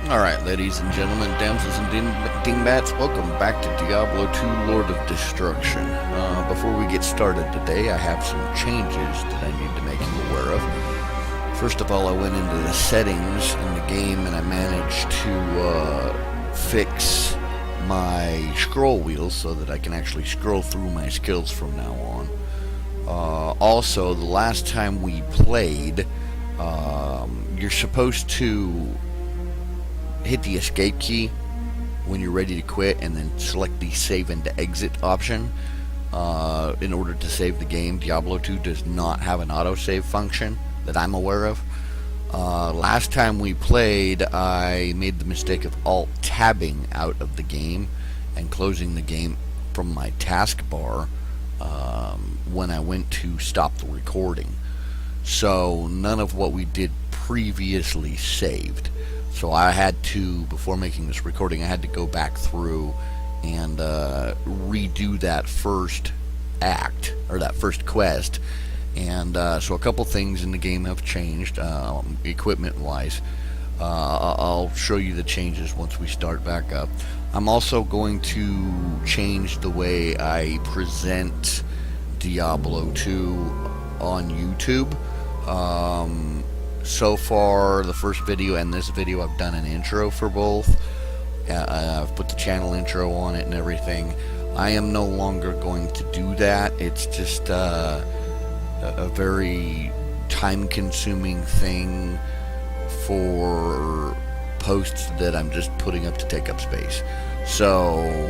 Alright, ladies and gentlemen, damsels and dingbats, welcome back to Diablo 2 Lord of Destruction. Before we get started today, I have some changes that I need to make you aware of. First of all, I went into the settings in the game and I managed to fix my scroll wheels so that I can actually scroll through my skills from now on. Also, the last time we played, you're supposed to hit the escape key when you're ready to quit and then select the save and exit option in order to save the game. Diablo 2 does not have an autosave function that I'm aware of. Last time we played, I made the mistake of alt-tabbing out of the game and closing the game from my taskbar when I went to stop the recording. So none of what we did previously saved. So I had to, before making this recording, I had to go back through and redo that first act, or that first quest. And so a couple things in the game have changed, equipment-wise. I'll show you the changes once we start back up. I'm also going to change the way I present Diablo 2 on YouTube. So far, the first video and this video, I've done an intro for both. I've put the channel intro on it and everything. I am no longer going to do that. It's just a very time-consuming thing for posts that I'm just putting up to take up space. So,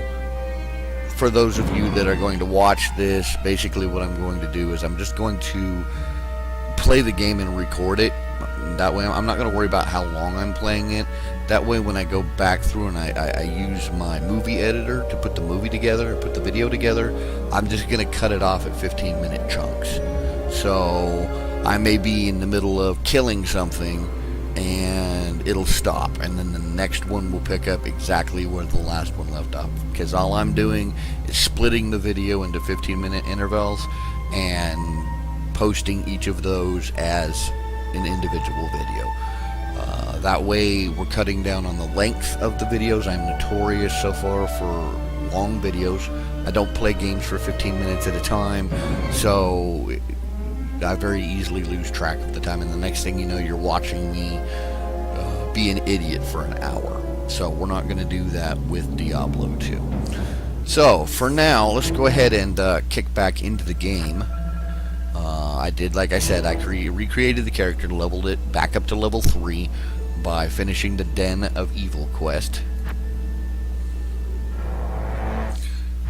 for those of you that are going to watch this, basically what I'm going to do is I'm just going to play the game and record it. That way I'm not going to worry about how long I'm playing it. That way when I go back through and I use my movie editor to put the movie together, put the video together, I'm just going to cut it off at 15-minute chunks. So I may be in the middle of killing something and it'll stop, and then the next one will pick up exactly where the last one left off, because all I'm doing is splitting the video into 15-minute intervals and posting each of those as an individual video. That way we're cutting down on the length of the videos. I'm notorious so far for long videos. I don't play games for 15 minutes at a time, so I very easily lose track of the time, and the next thing you know, you're watching me be an idiot for an hour. So we're not going to do that with Diablo 2. So for now, let's go ahead and kick back into the game. I did, like I said, I recreated the character, leveled it back up to level 3 by finishing the Den of Evil quest.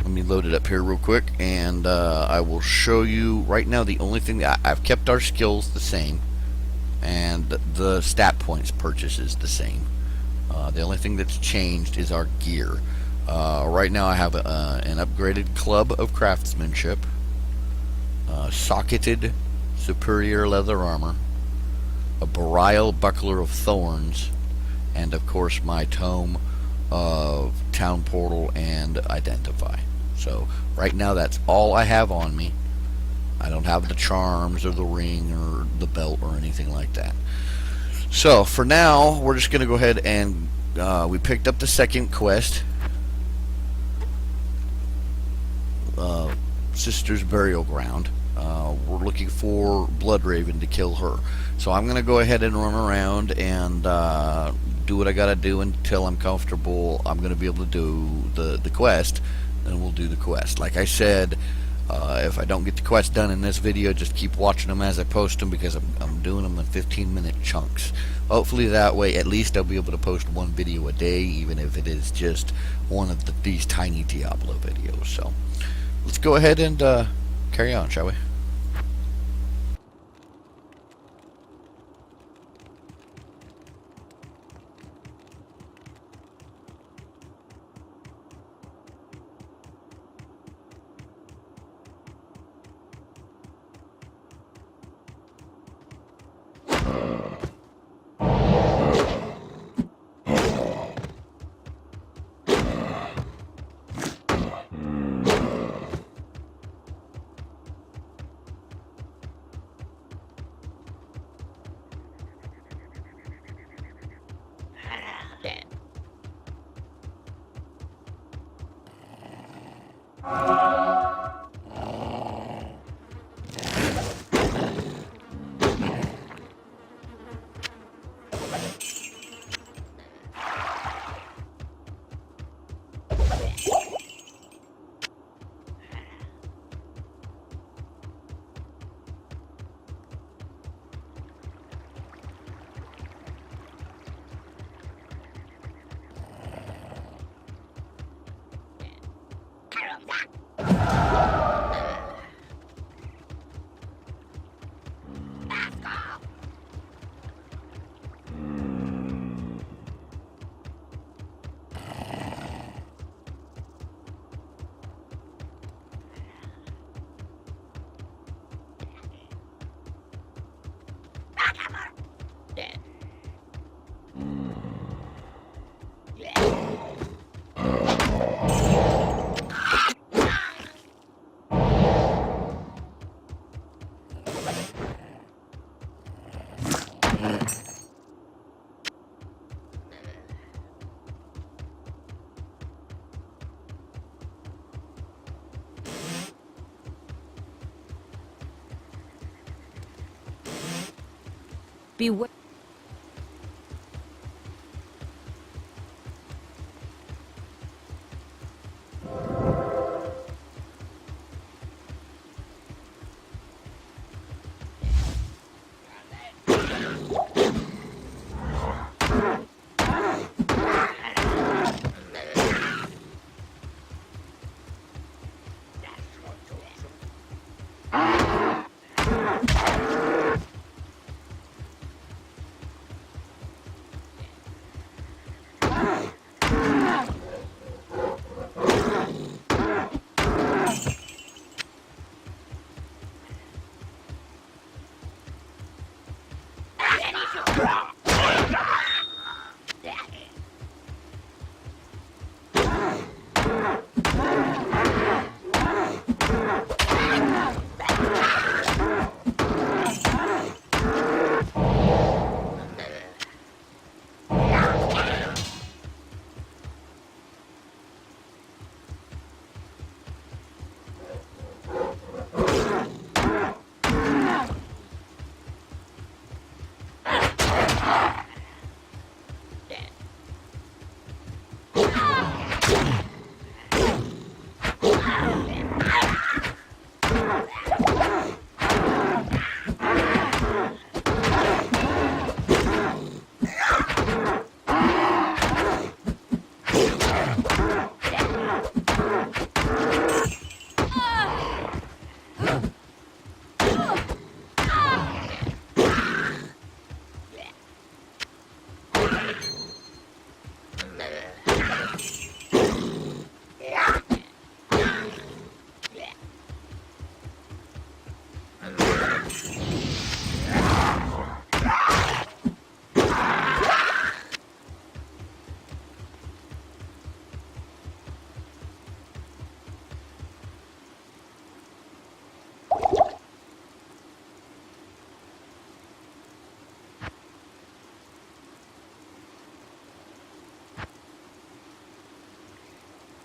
Let me load it up here real quick, and I will show you right now. The only thing that I've kept our skills the same, and the stat points purchase is the same. The only thing that's changed is our gear. Right now I have an upgraded Club of Craftsmanship, socketed superior leather armor, a Burial Buckler of Thorns, and of course my Tome of Town Portal and Identify. So right now that's all I have on me. I don't have the charms or the ring or the belt or anything like that. So for now, we're just going to go ahead and we picked up the second quest, Sister's Burial Ground. We're looking for Bloodraven to kill her. So I'm going to go ahead and run around and do what I got to do until I'm comfortable. I'm going to be able to do the quest, and we'll do the quest. Like I said, if I don't get the quest done in this video, just keep watching them as I post them, because I'm doing them in 15-minute chunks. Hopefully that way at least I'll be able to post one video a day, even if it is just one of these tiny Diablo videos. So let's go ahead and carry on, shall we? Beware.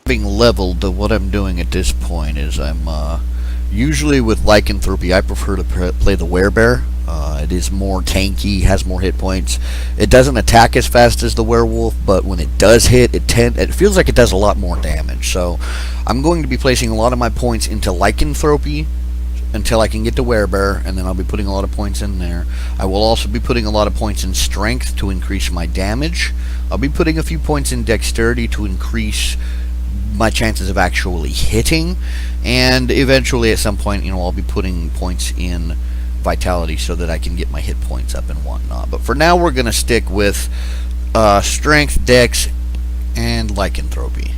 Having leveled, what I'm doing at this point is I'm usually with lycanthropy I prefer to play the werebear. It is more tanky, has more hit points. It doesn't attack as fast as the werewolf, but when it does hit, it feels like it does a lot more damage. So I'm going to be placing a lot of my points into lycanthropy until I can get to werebear, and then I'll be putting a lot of points in there. I will also be putting a lot of points in strength to increase my damage. I'll be putting a few points in dexterity to increase my chances of actually hitting, and eventually at some point, I'll be putting points in vitality so that I can get my hit points up and whatnot. But for now, we're going to stick with strength, dex, and lycanthropy.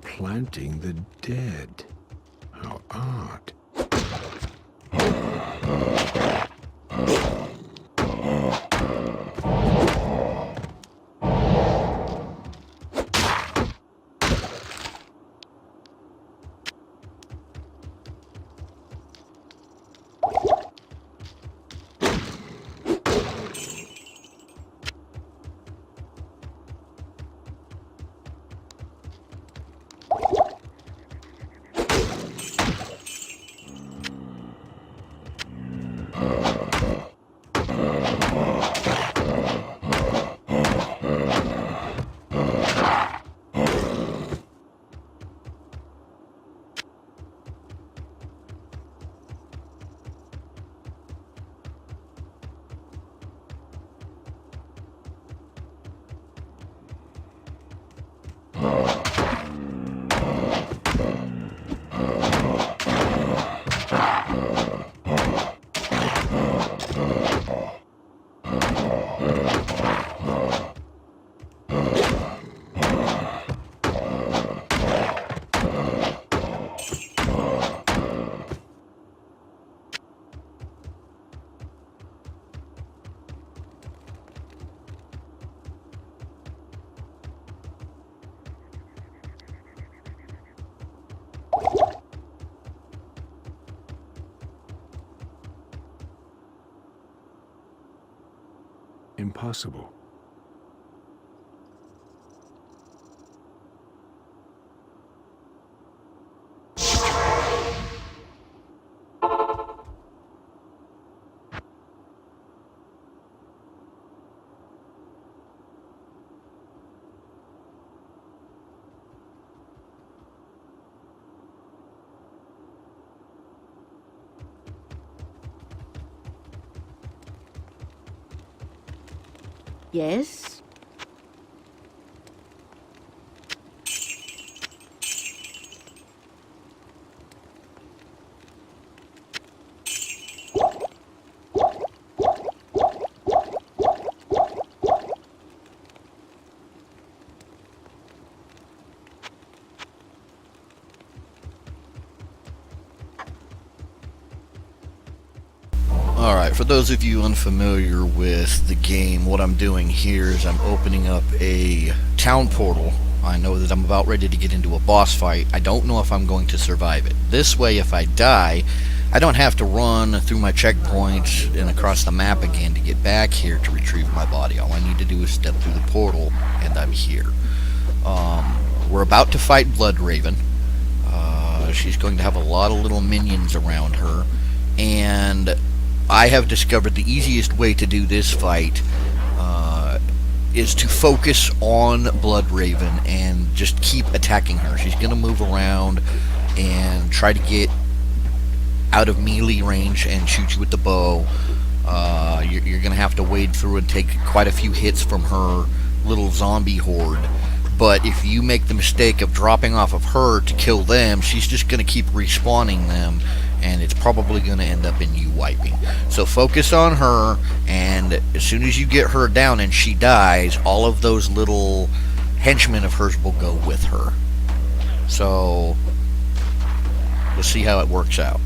Planting the dead. How odd. Impossible. Yes? Alright, for those of you unfamiliar with the game, what I'm doing here is I'm opening up a town portal. I know that I'm about ready to get into a boss fight. I don't know if I'm going to survive it. This way, if I die, I don't have to run through my checkpoints and across the map again to get back here to retrieve my body. All I need to do is step through the portal, and I'm here. We're about to fight Bloodraven. She's going to have a lot of little minions around her, and I have discovered the easiest way to do this fight is to focus on Bloodraven and just keep attacking her. She's going to move around and try to get out of melee range and shoot you with the bow. You're going to have to wade through and take quite a few hits from her little zombie horde. But if you make the mistake of dropping off of her to kill them, she's just going to keep respawning them, and it's probably going to end up in you wiping. So focus on her, and as soon as you get her down and she dies, all of those little henchmen of hers will go with her. So we'll see how it works out.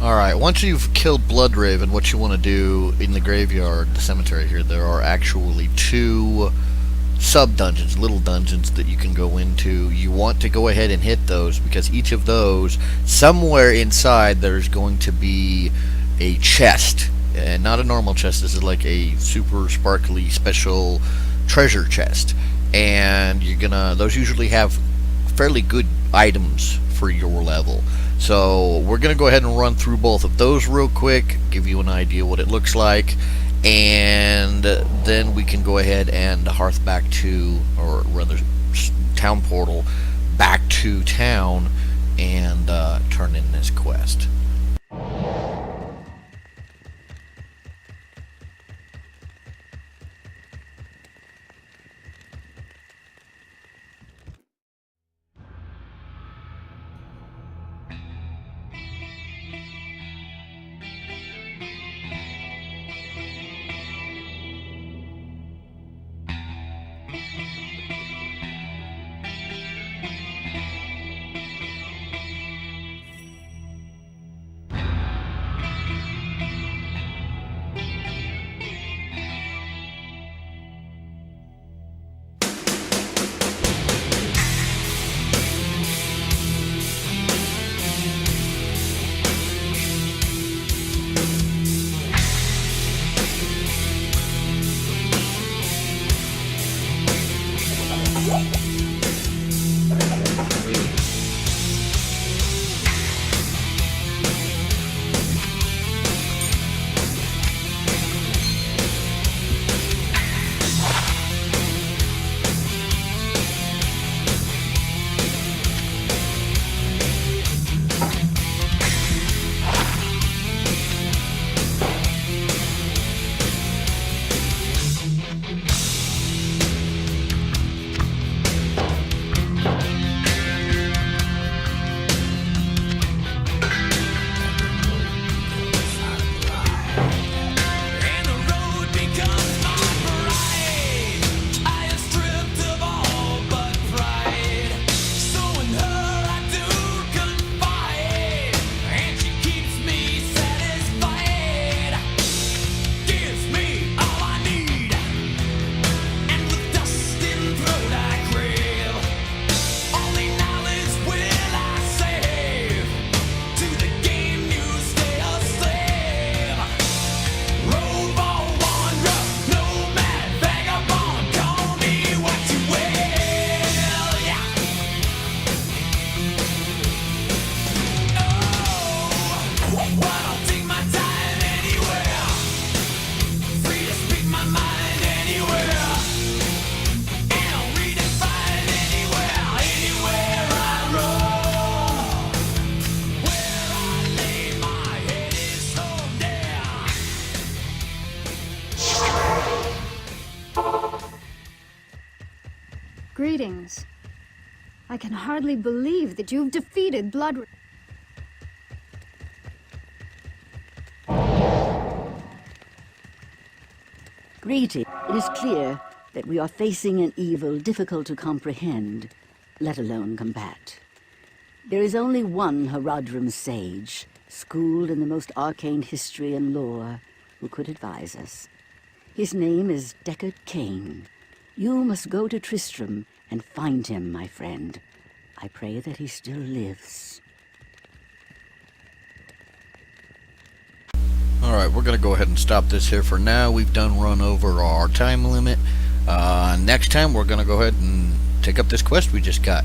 Alright, once you've killed Bloodraven, what you want to do in the graveyard, the cemetery here, there are actually two sub-dungeons, little dungeons that you can go into. You want to go ahead and hit those, because each of those, somewhere inside, there's going to be a chest. And not a normal chest, this is like a super sparkly special treasure chest. And those usually have fairly good items for your level. So we're going to go ahead and run through both of those real quick, give you an idea what it looks like, and then we can go ahead and hearth back to, or rather town portal back to town, and turn in this quest. Greetings. I can hardly believe that you've defeated Blood... Greeting. It is clear that we are facing an evil difficult to comprehend, let alone combat. There is only one Haradrim sage, schooled in the most arcane history and lore, who could advise us. His name is Deckard Cain. You must go to Tristram and find him, my friend. I pray that he still lives. Alright, we're going to go ahead and stop this here for now. We've run over our time limit. Next time, we're going to go ahead and take up this quest we just got.